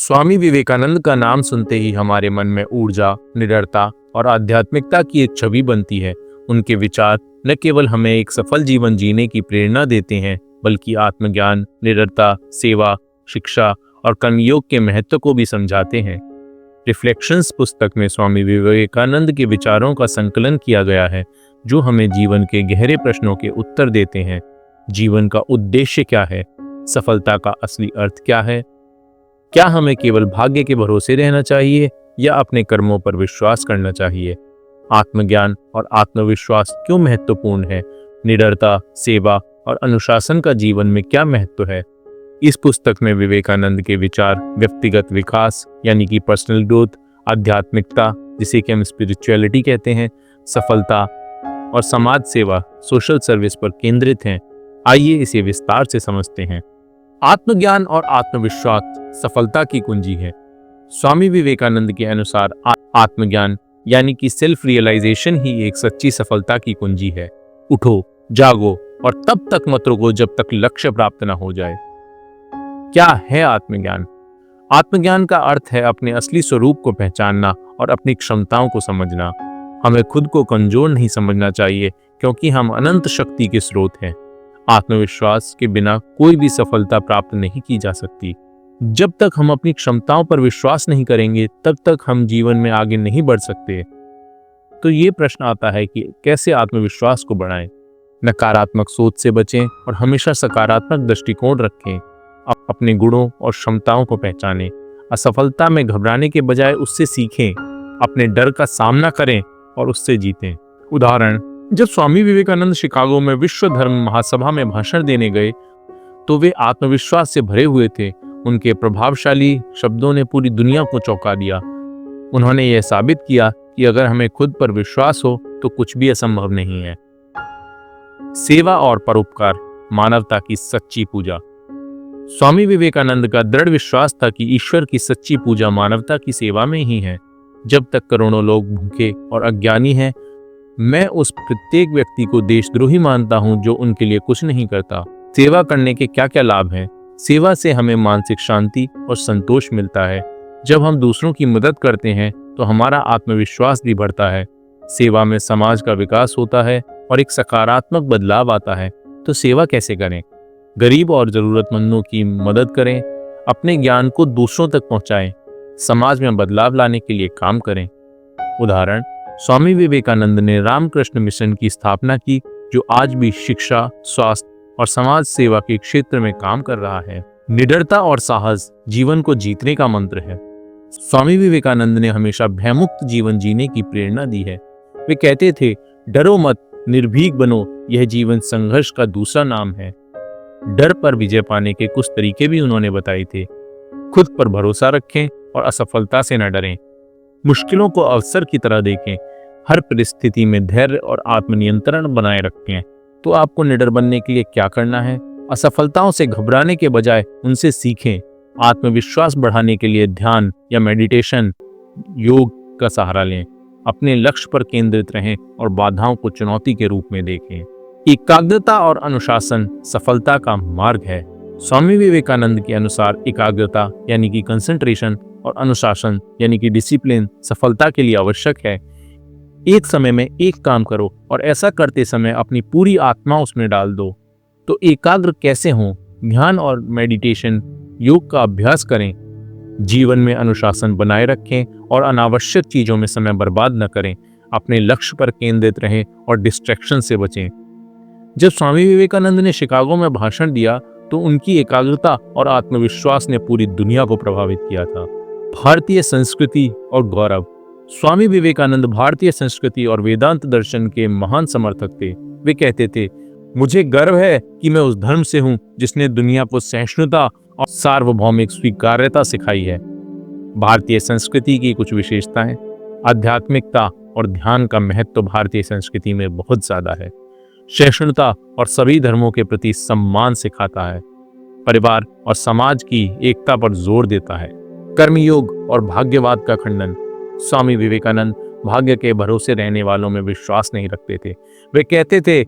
स्वामी विवेकानंद का नाम सुनते ही हमारे मन में ऊर्जा, निडरता और आध्यात्मिकता की एक छवि बनती है। उनके विचार न केवल हमें एक सफल जीवन जीने की प्रेरणा देते हैं, बल्कि आत्मज्ञान, निडरता, सेवा, शिक्षा और कर्मयोग के महत्व को भी समझाते हैं। रिफ्लेक्शंस पुस्तक में स्वामी विवेकानंद के विचारों का संकलन किया गया है, जो हमें जीवन के गहरे प्रश्नों के उत्तर देते हैं। जीवन का उद्देश्य क्या है? सफलता का असली अर्थ क्या है? क्या हमें केवल भाग्य के भरोसे रहना चाहिए या अपने कर्मों पर विश्वास करना चाहिए? आत्मज्ञान और आत्मविश्वास क्यों महत्वपूर्ण है? निडरता, सेवा और अनुशासन का जीवन में क्या महत्व है? इस पुस्तक में विवेकानंद के विचार व्यक्तिगत विकास यानी कि पर्सनल ग्रोथ, आध्यात्मिकता जिसे कि हम स्पिरिचुअलिटी कहते हैं, सफलता और समाज सेवा, सोशल सर्विस पर केंद्रित हैं। आइए इसे विस्तार से समझते हैं। आत्मज्ञान और आत्मविश्वास सफलता की कुंजी है। स्वामी विवेकानंद के अनुसार आत्मज्ञान यानी कि सेल्फ रियलाइजेशन ही एक सच्ची सफलता की कुंजी है। उठो, जागो और तब तक मत रुको जब तक लक्ष्य प्राप्त न हो जाए। क्या है आत्मज्ञान? आत्मज्ञान का अर्थ है अपने असली स्वरूप को पहचानना और अपनी क्षमताओं को समझना। हमें खुद को कमजोर नहीं समझना चाहिए, क्योंकि हम अनंत शक्ति के स्रोत हैं। आत्मविश्वास के बिना कोई भी सफलता प्राप्त नहीं की जा सकती। जब तक हम अपनी क्षमताओं पर विश्वास नहीं करेंगे, तब तक हम जीवन में आगे नहीं बढ़ सकते। तो ये प्रश्न आता है कि कैसे आत्मविश्वास को बढ़ाएं? नकारात्मक सोच से बचें और हमेशा सकारात्मक दृष्टिकोण रखें। अपने गुणों और क्षमताओं को पहचानें। असफलता में घबराने के बजाय उससे सीखें। अपने डर का सामना करें और उससे जीतें। उदाहरण, जब स्वामी विवेकानंद शिकागो में विश्व धर्म महासभा में भाषण देने गए तो वे आत्मविश्वास से भरे हुए थे। उनके प्रभावशाली शब्दों ने पूरी दुनिया को चौंका दिया। उन्होंने यह साबित किया कि अगर हमें खुद पर विश्वास हो तो कुछ भी असंभव नहीं है। सेवा और परोपकार, मानवता की सच्ची पूजा। स्वामी विवेकानंद का दृढ़ विश्वास था कि ईश्वर की सच्ची पूजा मानवता की सेवा में ही है। जब तक करोड़ों लोग भूखे और अज्ञानी हैं, मैं उस प्रत्येक व्यक्ति को देशद्रोही मानता हूं जो उनके लिए कुछ नहीं करता। सेवा करने के क्या क्या लाभ हैं? सेवा से हमें मानसिक शांति और संतोष मिलता है। जब हम दूसरों की मदद करते हैं तो हमारा आत्मविश्वास भी बढ़ता है। सेवा में समाज का विकास होता है और एक सकारात्मक बदलाव आता है। तो सेवा कैसे करें? गरीब और जरूरतमंदों की मदद करें। अपने ज्ञान को दूसरों तक पहुंचाएं। समाज में बदलाव लाने के लिए काम करें। उदाहरण, स्वामी विवेकानंद ने रामकृष्ण मिशन की स्थापना की, जो आज भी शिक्षा, स्वास्थ्य और समाज सेवा के क्षेत्र में काम कर रहा है। निडरता और साहस जीवन को जीतने का मंत्र है। स्वामी विवेकानंद ने हमेशा भयमुक्त जीवन जीने की प्रेरणा दी है। वे कहते थे, डरो मत, निर्भीक बनो, यह जीवन संघर्ष का दूसरा नाम है। डर पर विजय पाने के कुछ तरीके भी उन्होंने बताए थे। खुद पर भरोसा रखें और असफलता से न डरें। मुश्किलों को अवसर की तरह देखें। हर परिस्थिति में धैर्य और आत्मनियंत्रण बनाए रखें। तो आपको निडर बनने के लिए क्या करना है? असफलताओं से घबराने के बजाय उनसे सीखें। आत्मविश्वास बढ़ाने के लिए ध्यान या मेडिटेशन, योग का सहारा लें। अपने लक्ष्य पर केंद्रित रहें और बाधाओं को चुनौती के रूप में देखें। एकाग्रता और अनुशासन सफलता का मार्ग है। स्वामी विवेकानंद के अनुसार एकाग्रता यानी कि कंसंट्रेशन और अनुशासन यानी कि डिसिप्लिन सफलता के लिए आवश्यक है। एक समय में एक काम करो और ऐसा करते समय अपनी पूरी आत्मा उसमें डाल दो। तो एकाग्र कैसे हों? ध्यान और मेडिटेशन, योग का अभ्यास करें। जीवन में अनुशासन बनाए रखें और अनावश्यक चीजों में समय बर्बाद न करें। अपने लक्ष्य पर केंद्रित रहें और डिस्ट्रैक्शन से बचें। जब स्वामी विवेकानंद ने शिकागो में भाषण दिया तो उनकी एकाग्रता और आत्मविश्वास ने पूरी दुनिया को प्रभावित किया था। भारतीय संस्कृति और गौरव। स्वामी विवेकानंद भारतीय संस्कृति और वेदांत दर्शन के महान समर्थक थे। वे कहते थे, मुझे गर्व है कि मैं उस धर्म से हूं जिसने दुनिया को सहिष्णुता और सार्वभौमिक स्वीकार्यता सिखाई है। भारतीय संस्कृति की कुछ विशेषताएं। आध्यात्मिकता और ध्यान का महत्व भारतीय संस्कृति में बहुत ज्यादा है। सहिष्णुता और सभी धर्मों के प्रति सम्मान सिखाता है। परिवार और समाज की एकता पर जोर देता है। कर्मयोग और भाग्यवाद का खंडन। स्वामी विवेकानंद भाग्य के भरोसे रहने वालों में विश्वास नहीं रखते थे। वे कहते थे,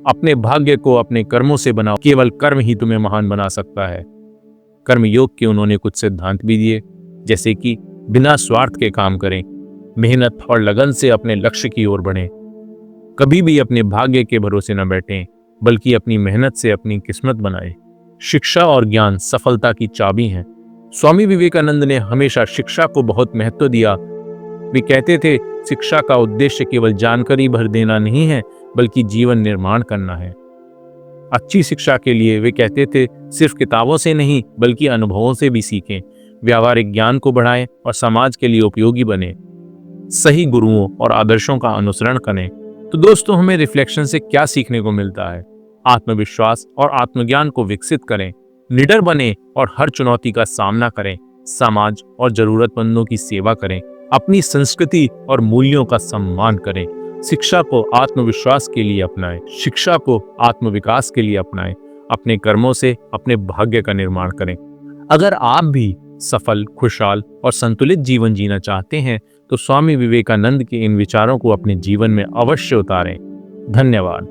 अपने भाग्य को अपने कर्मों से बनाओ, केवल कर्म ही तुम्हें महान बना सकता है। कर्मयोग के उन्होंने कुछ सिद्धांत भी दिए। जैसे कि बिना स्वार्थ के काम करें, मेहनत और लगन से अपने लक्ष्य की ओर बढ़ें, कभी भी अपने भाग्य के भरोसे न बैठें, बल्कि अपनी मेहनत से अपनी किस्मत बनाएं। शिक्षा और ज्ञान सफलता की चाबी हैं। स्वामी विवेकानंद ने हमेशा शिक्षा को बहुत महत्व दिया। वे कहते थे, शिक्षा का उद्देश्य केवल जानकारी भर देना नहीं है, बल्कि जीवन निर्माण करना है। अच्छी शिक्षा के लिए वे कहते थे, सिर्फ किताबों से नहीं बल्कि अनुभवों से भी सीखें, व्यावहारिक ज्ञान को बढ़ाएं और समाज के लिए उपयोगी बने, सही गुरुओं और आदर्शों का अनुसरण करें। तो दोस्तों, हमें रिफ्लेक्शन से क्या सीखने को मिलता है? आत्मविश्वास और आत्मज्ञान को विकसित करें, निडर बने और हर चुनौती का सामना करें, समाज और जरूरतमंदों की सेवा करें, अपनी संस्कृति और मूल्यों का सम्मान करें। शिक्षा को आत्मविश्वास के लिए अपनाएं, शिक्षा को आत्मविकास के लिए अपनाएं, अपने कर्मों से अपने भाग्य का निर्माण करें। अगर आप भी सफल, खुशहाल और संतुलित जीवन जीना चाहते हैं तो स्वामी विवेकानंद के इन विचारों को अपने जीवन में अवश्य उतारें। धन्यवाद।